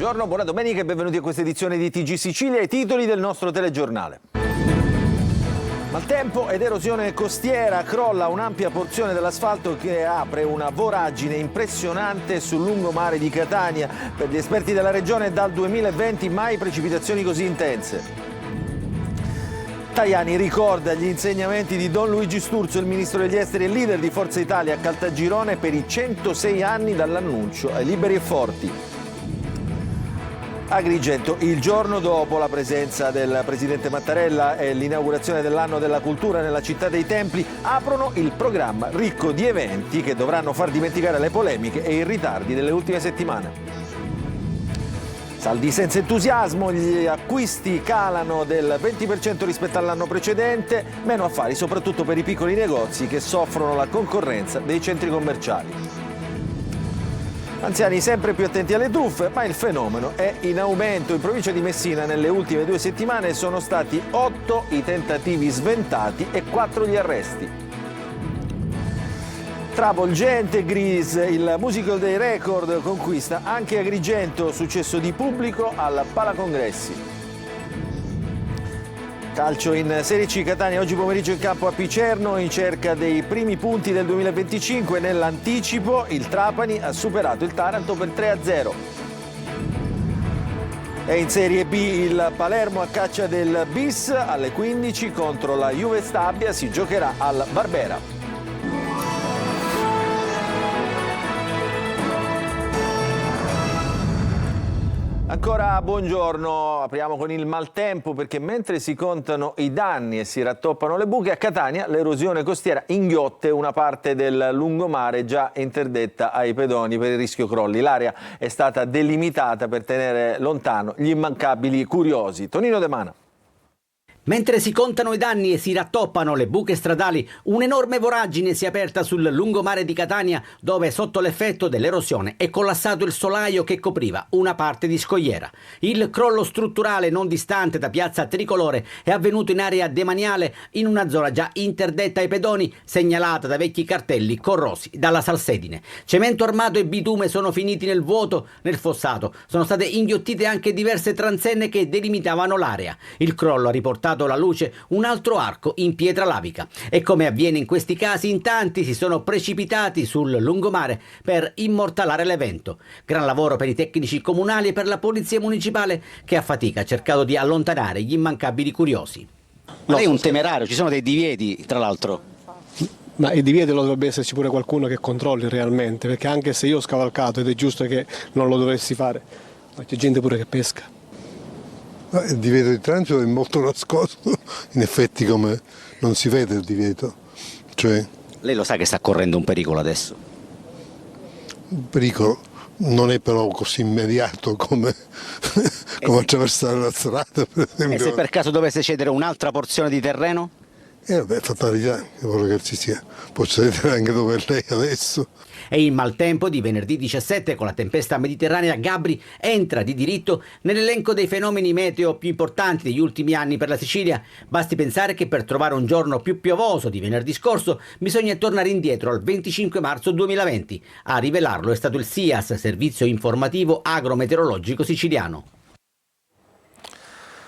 Buongiorno, buona domenica e benvenuti a questa edizione di TG Sicilia, i titoli del nostro telegiornale. Maltempo ed erosione costiera, crolla un'ampia porzione dell'asfalto che apre una voragine impressionante sul lungomare di Catania. Per gli esperti della regione dal 2020 mai precipitazioni così intense. Tajani ricorda gli insegnamenti di Don Luigi Sturzo, il ministro degli esteri e leader di Forza Italia a Caltagirone per i 106 anni dall'annuncio ai Liberi e Forti. Agrigento, il giorno dopo la presenza del presidente Mattarella e l'inaugurazione dell'anno della cultura nella città dei templi, aprono il programma ricco di eventi che dovranno far dimenticare le polemiche e i ritardi delle ultime settimane. Saldi senza entusiasmo, gli acquisti calano del 20% rispetto all'anno precedente, meno affari soprattutto per i piccoli negozi che soffrono la concorrenza dei centri commerciali. Anziani sempre più attenti alle truffe, ma il fenomeno è in aumento. In provincia di Messina nelle ultime 2 settimane sono stati 8 i tentativi sventati e 4 gli arresti. Travolgente Grease, il musical dei record conquista anche Agrigento, successo di pubblico al Palacongressi. Calcio in Serie C, Catania oggi pomeriggio in campo a Picerno in cerca dei primi punti del 2025. Nell'anticipo il Trapani ha superato il Taranto per 3-0. E in Serie B il Palermo a caccia del bis alle 15 contro la Juve Stabia, si giocherà al Barbera. Ancora buongiorno, apriamo con il maltempo perché mentre si contano i danni e si rattoppano le buche, a Catania l'erosione costiera inghiotte una parte del lungomare già interdetta ai pedoni per il rischio crolli. L'area è stata delimitata per tenere lontano gli immancabili curiosi. Tonino De Mana. Mentre si contano i danni e si rattoppano le buche stradali, un'enorme voragine si è aperta sul lungomare di Catania, dove sotto l'effetto dell'erosione è collassato il solaio che copriva una parte di scogliera. Il crollo strutturale non distante da piazza Tricolore è avvenuto in area demaniale, in una zona già interdetta ai pedoni, segnalata da vecchi cartelli corrosi dalla salsedine. Cemento armato e bitume sono finiti nel vuoto. Nel fossato sono state inghiottite anche diverse transenne che delimitavano l'area. Il crollo ha riportato alla luce un altro arco in pietra lavica e, come avviene in questi casi, in tanti si sono precipitati sul lungomare per immortalare l'evento. Gran lavoro per i tecnici comunali e per la polizia municipale che a fatica ha cercato di allontanare gli immancabili curiosi. Ma lei è un temerario, ci sono dei divieti tra l'altro. Ma i divieti lo dovrebbe esserci pure qualcuno che controlli realmente, perché anche se io ho scavalcato ed è giusto che non lo dovessi fare, ma c'è gente pure che pesca. Il divieto di transito è molto nascosto, in effetti come non si vede il divieto. Cioè, lei lo sa che sta correndo un pericolo adesso? il pericolo non è però così immediato come attraversare la strada, per esempio. E se per caso dovesse cedere un'altra porzione di terreno? Vabbè, fatalità, che vuole che ci sia. Può cedere anche dove è lei adesso. E il maltempo di venerdì 17 con la tempesta mediterranea Gabri entra di diritto nell'elenco dei fenomeni meteo più importanti degli ultimi anni per la Sicilia. Basti pensare che per trovare un giorno più piovoso di venerdì scorso bisogna tornare indietro al 25 marzo 2020. A rivelarlo è stato il SIAS, Servizio Informativo Agrometeorologico Siciliano.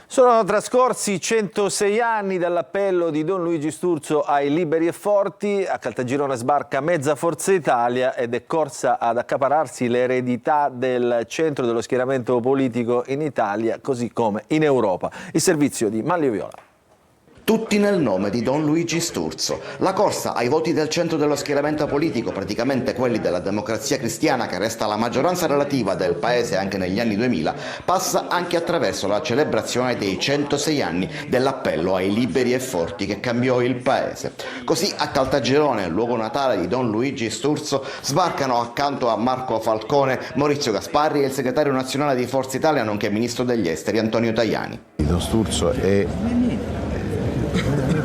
Sono trascorsi 106 anni dall'appello di Don Luigi Sturzo ai Liberi e Forti. A Caltagirone sbarca mezza Forza Italia ed è corsa ad accapararsi l'eredità del centro dello schieramento politico in Italia, così come in Europa. Il servizio di Manlio Viola. Tutti nel nome di Don Luigi Sturzo. La corsa ai voti del centro dello schieramento politico, praticamente quelli della Democrazia Cristiana che resta la maggioranza relativa del paese anche negli anni 2000, passa anche attraverso la celebrazione dei 106 anni dell'appello ai Liberi e Forti che cambiò il paese. Così a Caltagirone, luogo natale di Don Luigi Sturzo, sbarcano accanto a Marco Falcone Maurizio Gasparri e il segretario nazionale di Forza Italia nonché ministro degli esteri Antonio Tajani. Don Sturzo è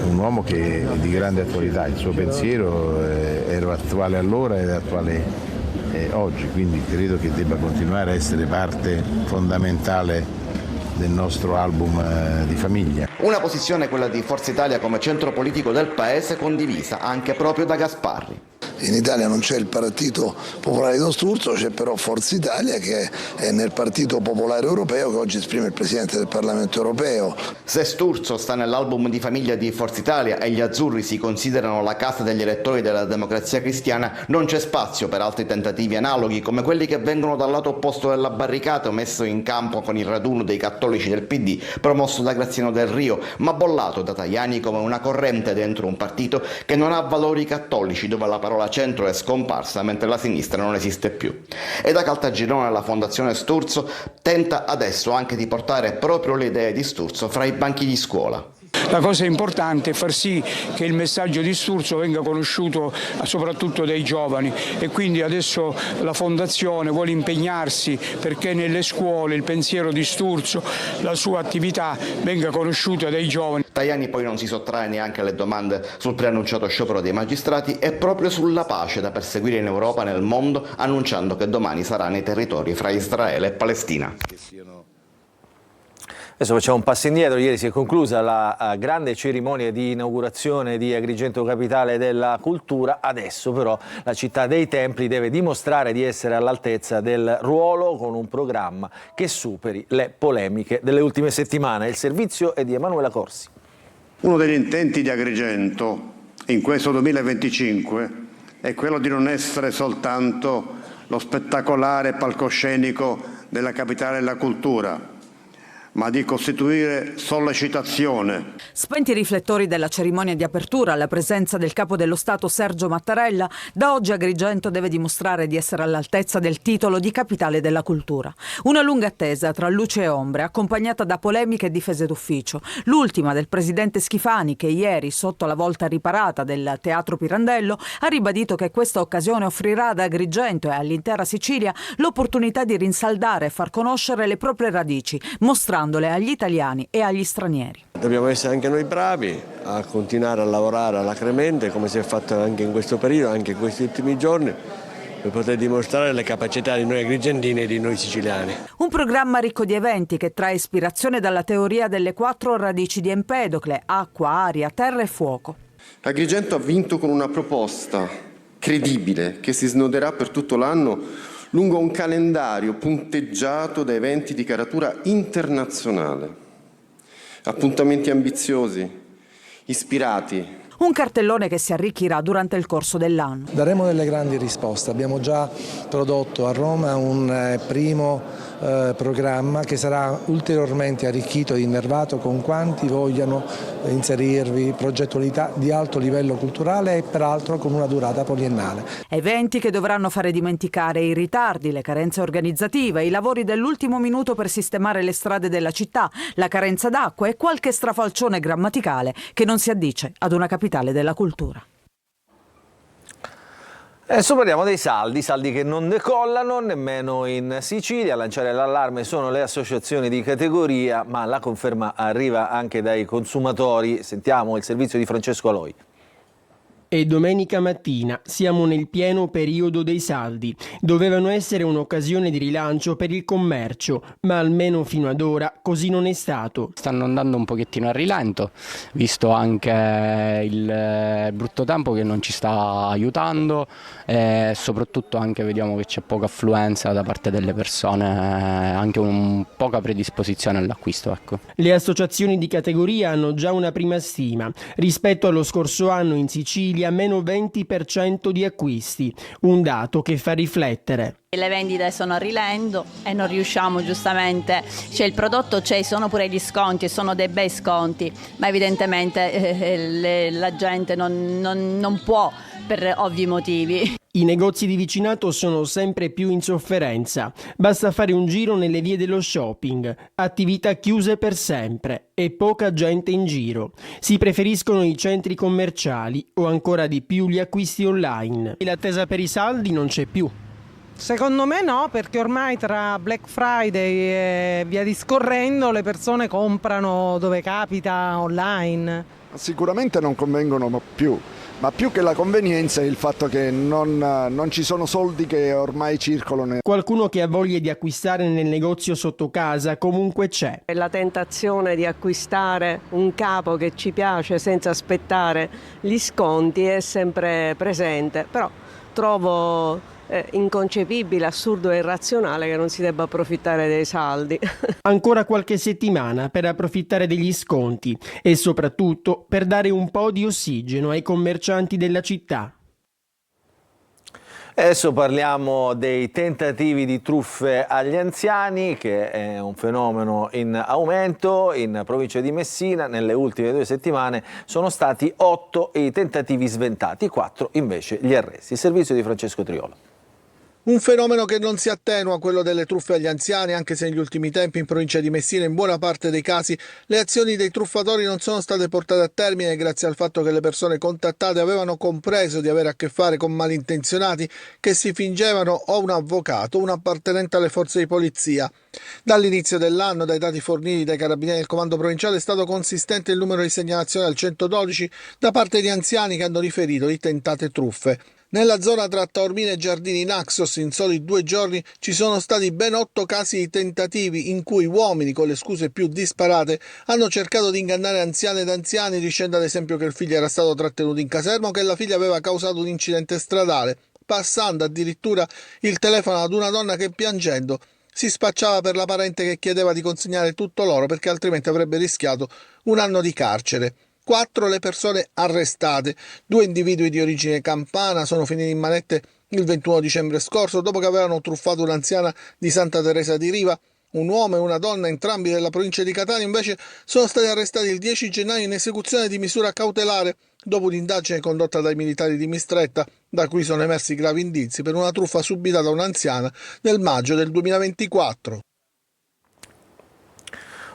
un uomo che è di grande attualità, il suo pensiero era attuale allora ed è attuale oggi, quindi credo che debba continuare a essere parte fondamentale del nostro album di famiglia. Una posizione, quella di Forza Italia come centro politico del paese, condivisa anche proprio da Gasparri. In Italia non c'è il Partito Popolare di Don Sturzo, c'è però Forza Italia che è nel Partito Popolare Europeo, che oggi esprime il Presidente del Parlamento Europeo. Se Sturzo sta nell'album di famiglia di Forza Italia e gli azzurri si considerano la casa degli elettori della Democrazia Cristiana, non c'è spazio per altri tentativi analoghi come quelli che vengono dal lato opposto della barricata, messo in campo con il raduno dei cattolici del PD promosso da Graziano Del Rio, ma bollato da Tajani come una corrente dentro un partito che non ha valori cattolici, dove la parola centro è scomparsa mentre la sinistra non esiste più. E da Caltagirone la Fondazione Sturzo tenta adesso anche di portare proprio le idee di Sturzo fra i banchi di scuola. La cosa importante è far sì che il messaggio di Sturzo venga conosciuto soprattutto dai giovani, e quindi adesso la Fondazione vuole impegnarsi perché nelle scuole il pensiero di Sturzo, la sua attività venga conosciuta dai giovani. Tajani poi non si sottrae neanche alle domande sul preannunciato sciopero dei magistrati e proprio sulla pace da perseguire in Europa e nel mondo, annunciando che domani sarà nei territori fra Israele e Palestina. Adesso facciamo un passo indietro. Ieri si è conclusa la grande cerimonia di inaugurazione di Agrigento Capitale della Cultura. Adesso però la città dei templi deve dimostrare di essere all'altezza del ruolo con un programma che superi le polemiche delle ultime settimane. Il servizio è di Emanuela Corsi. Uno degli intenti di Agrigento in questo 2025 è quello di non essere soltanto lo spettacolare palcoscenico della Capitale della Cultura, ma di costituire sollecitazione. Spenti i riflettori della cerimonia di apertura alla presenza del capo dello Stato Sergio Mattarella, da oggi Agrigento deve dimostrare di essere all'altezza del titolo di capitale della cultura. Una lunga attesa tra luce e ombre, accompagnata da polemiche e difese d'ufficio. L'ultima del presidente Schifani, che ieri, sotto la volta riparata del Teatro Pirandello, ha ribadito che questa occasione offrirà ad Agrigento e all'intera Sicilia l'opportunità di rinsaldare e far conoscere le proprie radici, mostrandole agli italiani e agli stranieri. Dobbiamo essere anche noi bravi a continuare a lavorare alacremente, come si è fatto anche in questo periodo, anche in questi ultimi giorni, per poter dimostrare le capacità di noi agrigentini e di noi siciliani. Un programma ricco di eventi che trae ispirazione dalla teoria delle 4 radici di Empedocle: acqua, aria, terra e fuoco. Agrigento ha vinto con una proposta credibile che si snoderà per tutto l'anno lungo un calendario punteggiato da eventi di caratura internazionale. Appuntamenti ambiziosi, ispirati. Un cartellone che si arricchirà durante il corso dell'anno. Daremo delle grandi risposte. Abbiamo già prodotto a Roma un primo programma che sarà ulteriormente arricchito e innervato con quanti vogliano inserirvi progettualità di alto livello culturale e peraltro con una durata poliennale. Eventi che dovranno fare dimenticare i ritardi, le carenze organizzative, i lavori dell'ultimo minuto per sistemare le strade della città, la carenza d'acqua e qualche strafalcione grammaticale che non si addice ad una capitale della cultura. Adesso parliamo dei saldi che non decollano nemmeno in Sicilia. A lanciare l'allarme sono le associazioni di categoria, ma la conferma arriva anche dai consumatori. Sentiamo il servizio di Francesco Aloi. E domenica mattina siamo nel pieno periodo dei saldi. Dovevano essere un'occasione di rilancio per il commercio, ma almeno fino ad ora così non è stato. Stanno andando un pochettino a rilento, visto anche il brutto tempo che non ci sta aiutando e soprattutto anche vediamo che c'è poca affluenza da parte delle persone, anche poca predisposizione all'acquisto. Ecco. Le associazioni di categoria hanno già una prima stima. Rispetto allo scorso anno in Sicilia meno 20% di acquisti, un dato che fa riflettere. Le vendite sono a rilento e non riusciamo giustamente, il prodotto c'è, sono pure gli sconti e sono dei bei sconti, ma evidentemente la gente non può per ovvi motivi. I negozi di vicinato sono sempre più in sofferenza. Basta fare un giro nelle vie dello shopping. Attività chiuse per sempre e poca gente in giro. Si preferiscono i centri commerciali o ancora di più gli acquisti online. L'attesa per i saldi non c'è più. Secondo me no, perché ormai tra Black Friday e via discorrendo le persone comprano dove capita online. Sicuramente non convengono più. Ma più che la convenienza è il fatto che non ci sono soldi che ormai circolano. Qualcuno che ha voglia di acquistare nel negozio sotto casa comunque c'è. La tentazione di acquistare un capo che ci piace senza aspettare gli sconti è sempre presente, però trovo inconcepibile, assurdo e irrazionale che non si debba approfittare dei saldi. Ancora qualche settimana per approfittare degli sconti e soprattutto per dare un po' di ossigeno ai commercianti della città. Adesso parliamo dei tentativi di truffe agli anziani, che è un fenomeno in aumento. In provincia di Messina nelle ultime 2 settimane sono stati 8 i tentativi sventati, 4 invece gli arresti. Il servizio di Francesco Triolo. Un fenomeno che non si attenua, quello delle truffe agli anziani, anche se negli ultimi tempi in provincia di Messina in buona parte dei casi le azioni dei truffatori non sono state portate a termine grazie al fatto che le persone contattate avevano compreso di avere a che fare con malintenzionati che si fingevano o un avvocato o un appartenente alle forze di polizia. Dall'inizio dell'anno, dai dati forniti dai carabinieri del comando provinciale, è stato consistente il numero di segnalazioni al 112 da parte di anziani che hanno riferito di tentate truffe. Nella zona tra Taormina e Giardini Naxos in soli 2 giorni ci sono stati ben 8 casi di tentativi in cui uomini con le scuse più disparate hanno cercato di ingannare anziane ed anziani dicendo ad esempio che il figlio era stato trattenuto in caserma o che la figlia aveva causato un incidente stradale, passando addirittura il telefono ad una donna che piangendo si spacciava per la parente che chiedeva di consegnare tutto l'oro perché altrimenti avrebbe rischiato 1 anno di carcere. 4 le persone arrestate, 2 individui di origine campana sono finiti in manette il 21 dicembre scorso dopo che avevano truffato un'anziana di Santa Teresa di Riva. Un uomo e una donna, entrambi della provincia di Catania, invece sono stati arrestati il 10 gennaio in esecuzione di misura cautelare dopo un'indagine condotta dai militari di Mistretta, da cui sono emersi gravi indizi per una truffa subita da un'anziana nel maggio del 2024.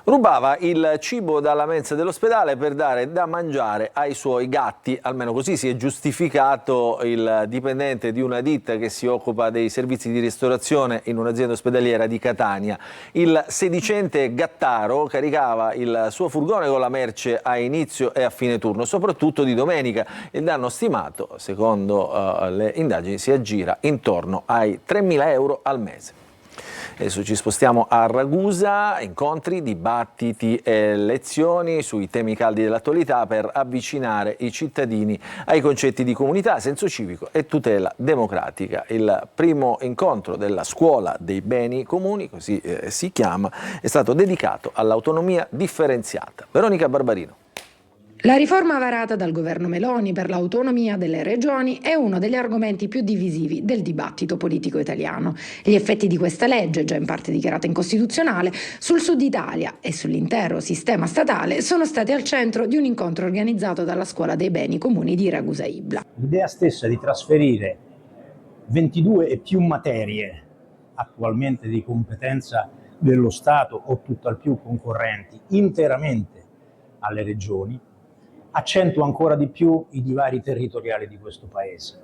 Rubava il cibo dalla mensa dell'ospedale per dare da mangiare ai suoi gatti, almeno così si è giustificato il dipendente di una ditta che si occupa dei servizi di ristorazione in un'azienda ospedaliera di Catania. Il sedicente gattaro caricava il suo furgone con la merce a inizio e a fine turno, soprattutto di domenica. Il danno stimato, secondo le indagini, si aggira intorno ai 3.000 euro al mese. Adesso ci spostiamo a Ragusa, incontri, dibattiti e lezioni sui temi caldi dell'attualità per avvicinare i cittadini ai concetti di comunità, senso civico e tutela democratica. Il primo incontro della Scuola dei Beni Comuni, così si chiama, è stato dedicato all'autonomia differenziata. Veronica Barbarino. La riforma varata dal governo Meloni per l'autonomia delle regioni è uno degli argomenti più divisivi del dibattito politico italiano. Gli effetti di questa legge, già in parte dichiarata incostituzionale, sul Sud Italia e sull'intero sistema statale sono stati al centro di un incontro organizzato dalla Scuola dei Beni Comuni di Ragusa Ibla. L'idea stessa di trasferire 22 e più materie attualmente di competenza dello Stato o tutt'al più concorrenti interamente alle regioni accentua ancora di più i divari territoriali di questo Paese.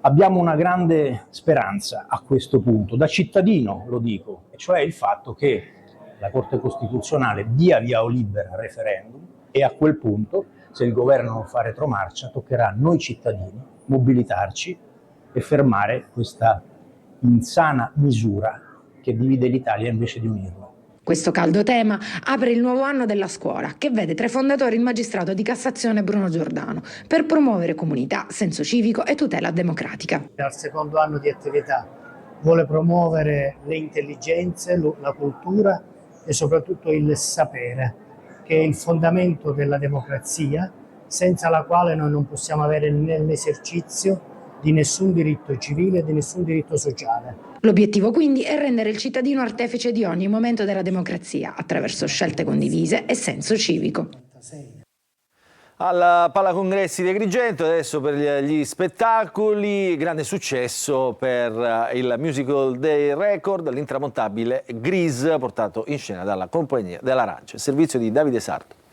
Abbiamo una grande speranza a questo punto, da cittadino lo dico, e cioè il fatto che la Corte Costituzionale dia via o libera al referendum e a quel punto, se il governo non fa retromarcia, toccherà a noi cittadini mobilitarci e fermare questa insana misura che divide l'Italia invece di unirla. Questo caldo tema apre il nuovo anno della scuola, che vede tra i fondatori il magistrato di Cassazione Bruno Giordano, per promuovere comunità, senso civico e tutela democratica. Al secondo anno di attività vuole promuovere le intelligenze, la cultura e soprattutto il sapere, che è il fondamento della democrazia, senza la quale noi non possiamo avere nell'esercizio di nessun diritto civile e di nessun diritto sociale. L'obiettivo quindi è rendere il cittadino artefice di ogni momento della democrazia attraverso scelte condivise e senso civico. Al Palacongressi di Agrigento, adesso per gli spettacoli, grande successo per il musical dei record, l'intramontabile Grease, portato in scena dalla Compagnia dell'Arancia. Servizio di Davide Sardo.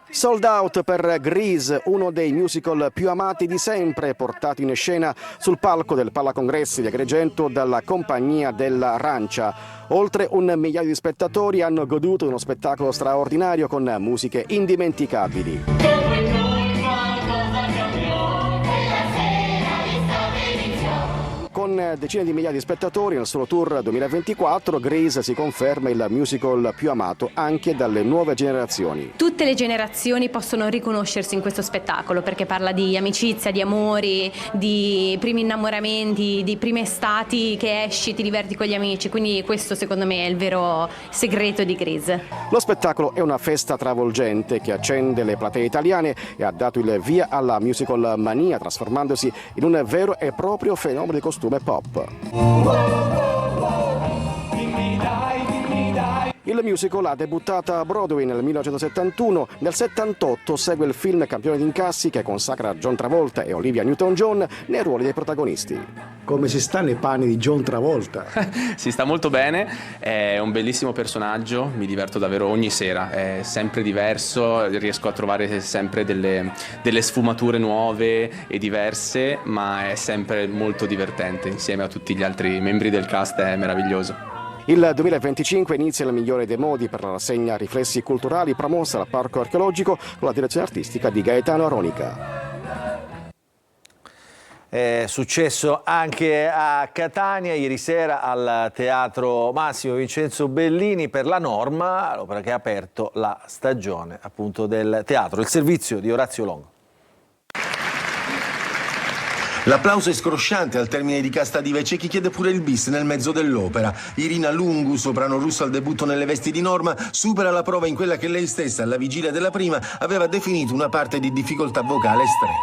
Sold out per Grease, uno dei musical più amati di sempre, portato in scena sul palco del Palacongressi di Agrigento dalla Compagnia dell'Arancia. Oltre 1 migliaio di spettatori hanno goduto di uno spettacolo straordinario con musiche indimenticabili. Con ben decine di migliaia di spettatori nel solo tour 2024. Grease si conferma il musical più amato anche dalle nuove generazioni. Tutte le generazioni possono riconoscersi in questo spettacolo perché parla di amicizia, di amori, di primi innamoramenti, di prime estati che esci, ti diverti con gli amici, quindi questo secondo me è il vero segreto di Grease. Lo spettacolo è una festa travolgente che accende le platee italiane e ha dato il via alla musical mania, trasformandosi in un vero e proprio fenomeno di costume pop. Il musical ha debuttato a Broadway nel 1971, nel 78 segue il film Campione di incassi che consacra John Travolta e Olivia Newton-John nei ruoli dei protagonisti. Come si sta nei panni di John Travolta? Si sta molto bene, è un bellissimo personaggio, mi diverto davvero ogni sera, è sempre diverso, riesco a trovare sempre delle sfumature nuove e diverse, ma è sempre molto divertente, insieme a tutti gli altri membri del cast è meraviglioso. Il 2025 inizia il migliore dei modi per la rassegna Riflessi Culturali promossa dal Parco Archeologico con la direzione artistica di Gaetano Aronica. È successo anche a Catania ieri sera al Teatro Massimo Vincenzo Bellini per La Norma, l'opera che ha aperto la stagione appunto del teatro. Il servizio di Orazio Longo. L'applauso è scrosciante al termine di Casta Diva e c'è chi chiede pure il bis nel mezzo dell'opera. Irina Lungu, soprano russo al debutto nelle vesti di Norma, supera la prova in quella che lei stessa, alla vigilia della prima, aveva definito una parte di difficoltà vocale estrema.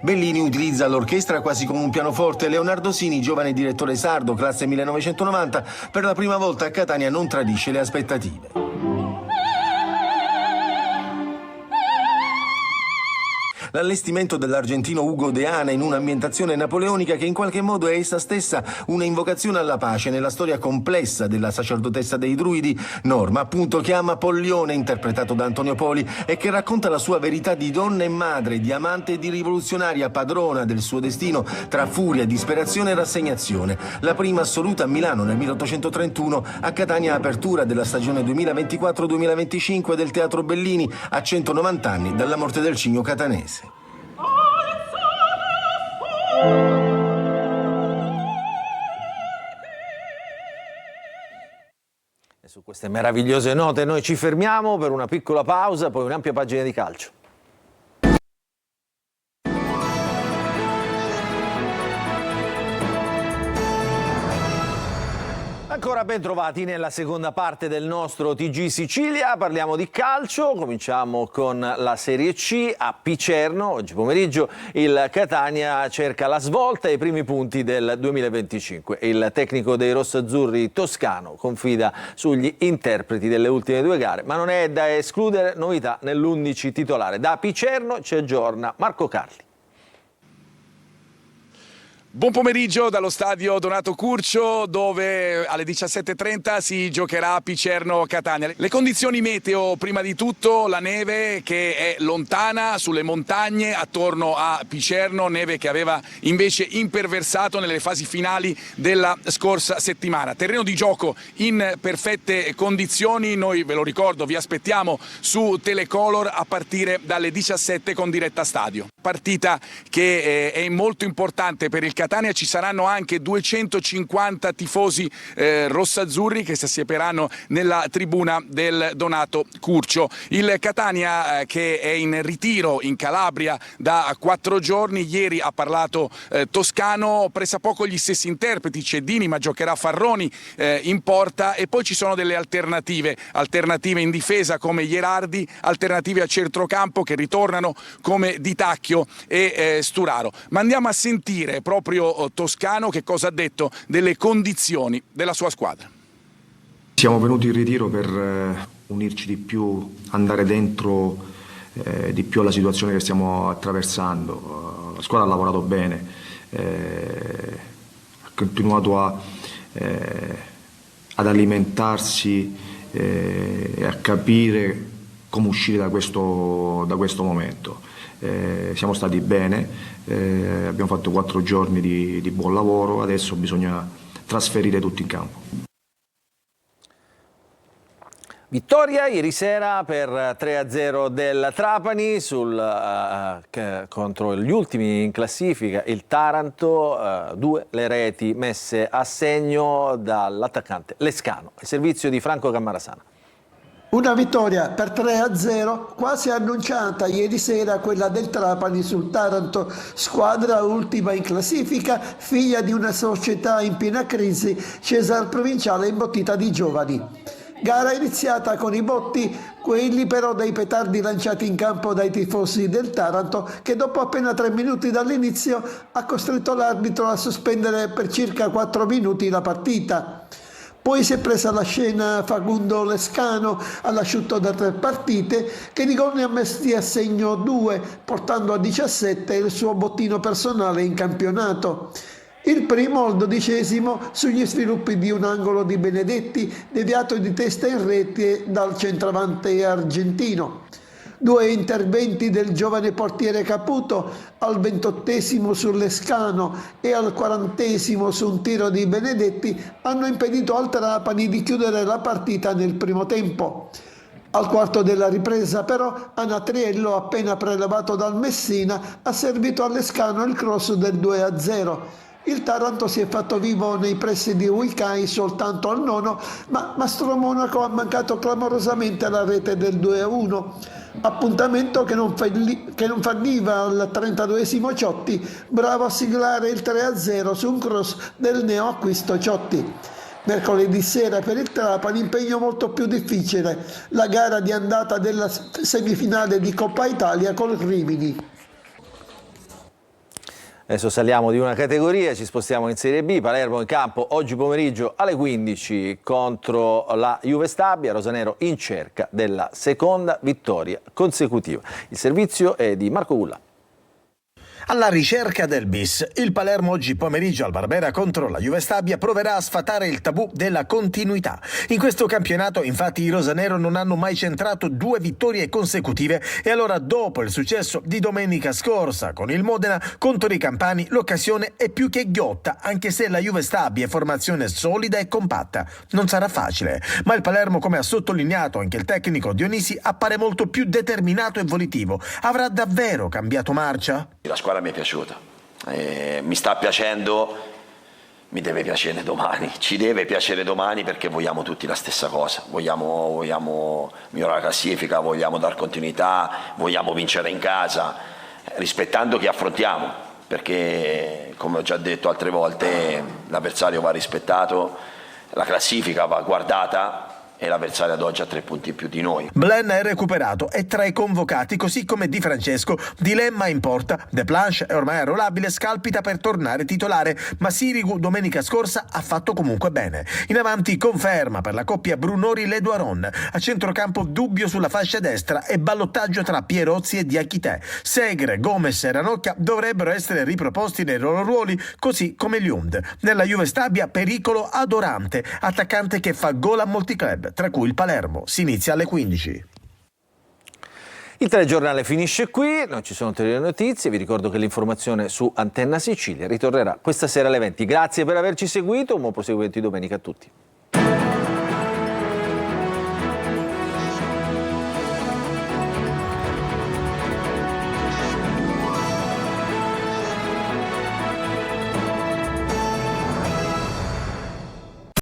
Bellini utilizza l'orchestra quasi come un pianoforte. Leonardo Sini, giovane direttore sardo, classe 1990, per la prima volta a Catania non tradisce le aspettative. L'allestimento dell'argentino Ugo Deana in un'ambientazione napoleonica che in qualche modo è essa stessa una invocazione alla pace nella storia complessa della sacerdotessa dei druidi. Norma appunto chiama Pollione, interpretato da Antonio Poli, e che racconta la sua verità di donna e madre, di amante e di rivoluzionaria, padrona del suo destino tra furia, disperazione e rassegnazione. La prima assoluta a Milano nel 1831, a Catania apertura della stagione 2024-2025 del Teatro Bellini a 190 anni dalla morte del cigno catanese. E su queste meravigliose note noi ci fermiamo per una piccola pausa, poi un'ampia pagina di calcio. Ancora ben trovati nella seconda parte del nostro TG Sicilia, parliamo di calcio, cominciamo con la Serie C a Picerno. Oggi pomeriggio il Catania cerca la svolta e i primi punti del 2025. Il tecnico dei rossazzurri toscano confida sugli interpreti delle ultime due gare, ma non è da escludere novità nell'11 titolare. Da Picerno ci aggiorna Marco Carli. Buon pomeriggio dallo stadio Donato Curcio, dove alle 17:30 si giocherà Picerno-Catania. Le condizioni meteo, prima di tutto la neve che è lontana sulle montagne attorno a Picerno, neve che aveva invece imperversato nelle fasi finali della scorsa settimana. Terreno di gioco in perfette condizioni, noi ve lo ricordo, vi aspettiamo su Telecolor a partire dalle 17 con diretta stadio. Partita che è molto importante per il Catania, ci saranno anche 250 tifosi rossazzurri che si assieperanno nella tribuna del Donato Curcio. Il Catania che è in ritiro in Calabria da 4 giorni, ieri ha parlato Toscano, pressappoco gli stessi interpreti, Ceddini, ma giocherà Farroni in porta, e poi ci sono delle alternative in difesa come Ierardi, alternative a centrocampo che ritornano come Di Tacchio e Sturaro. Ma andiamo a sentire proprio Toscano che cosa ha detto delle condizioni della sua squadra. Siamo venuti in ritiro per unirci di più, andare dentro di più alla situazione che stiamo attraversando. La squadra ha lavorato bene, ha continuato ad alimentarsi e a capire come uscire da questo momento. Siamo stati bene, abbiamo fatto 4 giorni di buon lavoro, adesso bisogna trasferire tutti in campo. Vittoria ieri sera per 3-0 del Trapani contro gli ultimi in classifica, il Taranto, 2 le reti messe a segno dall'attaccante Lescano, il servizio di Franco Cammarasana. Una vittoria per 3-0 quasi annunciata ieri sera, quella del Trapani sul Taranto, squadra ultima in classifica, figlia di una società in piena crisi, Cesar Provinciale imbottita di giovani. Gara iniziata con i botti, quelli però dei petardi lanciati in campo dai tifosi del Taranto, che dopo appena 3 minuti dall'inizio ha costretto l'arbitro a sospendere per circa 4 minuti la partita. Poi si è presa la scena Facundo Lescano all'asciutto da 3 partite, che di gol ne ha messi a segno 2, portando a 17 il suo bottino personale in campionato. Il primo al 12° sugli sviluppi di un angolo di Benedetti, deviato di testa in rete dal centravanti argentino. 2 interventi del giovane portiere Caputo, al 28° su Lescano e al 40° su un tiro di Benedetti, hanno impedito al Trapani di chiudere la partita nel primo tempo. Al quarto della ripresa però Anatriello, appena prelevato dal Messina, ha servito a Lescano il cross del 2-0. Il Taranto si è fatto vivo nei pressi di Uicai soltanto al 9°, ma Mastro Monaco ha mancato clamorosamente alla rete del 2-1. Appuntamento che non falliva al 32° Ciotti, bravo a siglare il 3-0 su un cross del neoacquisto Ciotti. Mercoledì sera per il Trapani impegno molto più difficile, la gara di andata della semifinale di Coppa Italia col Rimini. Adesso saliamo di una categoria, ci spostiamo in Serie B, Palermo in campo oggi pomeriggio alle 15 contro la Juve Stabia, rosanero in cerca della seconda vittoria consecutiva. Il servizio è di Marco Gulla. Alla ricerca del bis, il Palermo oggi pomeriggio al Barbera contro la Juve Stabia proverà a sfatare il tabù della continuità. In questo campionato infatti i rosanero non hanno mai centrato 2 vittorie consecutive e allora dopo il successo di domenica scorsa con il Modena contro i campani l'occasione è più che ghiotta, anche se la Juve Stabia è formazione solida e compatta. Non sarà facile, ma il Palermo, come ha sottolineato anche il tecnico Dionisi, appare molto più determinato e volitivo. Avrà davvero cambiato marcia? La squadra mi è piaciuta, mi sta piacendo, mi deve piacere domani, ci deve piacere domani perché vogliamo tutti la stessa cosa, vogliamo migliorare la classifica, vogliamo dar continuità, vogliamo vincere in casa, rispettando chi affrontiamo, perché come ho già detto altre volte l'avversario va rispettato, la classifica va guardata e l'avversario ad oggi ha 3 punti in più di noi. Blen è recuperato, è tra i convocati, così come Di Francesco. Dilemma in porta, De Planche è ormai arruolabile, scalpita per tornare titolare, ma Sirigu domenica scorsa ha fatto comunque bene. In avanti conferma per la coppia Brunori-Leduaron, a centrocampo dubbio sulla fascia destra e ballottaggio tra Pierozzi e Diachité. Segre, Gomez e Ranocchia dovrebbero essere riproposti nei loro ruoli, così come Lund. Nella Juve Stabia pericolo Adorante, attaccante che fa gol a molti club, tra cui il Palermo. Si inizia alle 15. Il telegiornale finisce qui, non ci sono ulteriori notizie, vi ricordo che l'informazione su Antenna Sicilia ritornerà questa sera alle 20. Grazie per averci seguito, un buon proseguimento di domenica a tutti.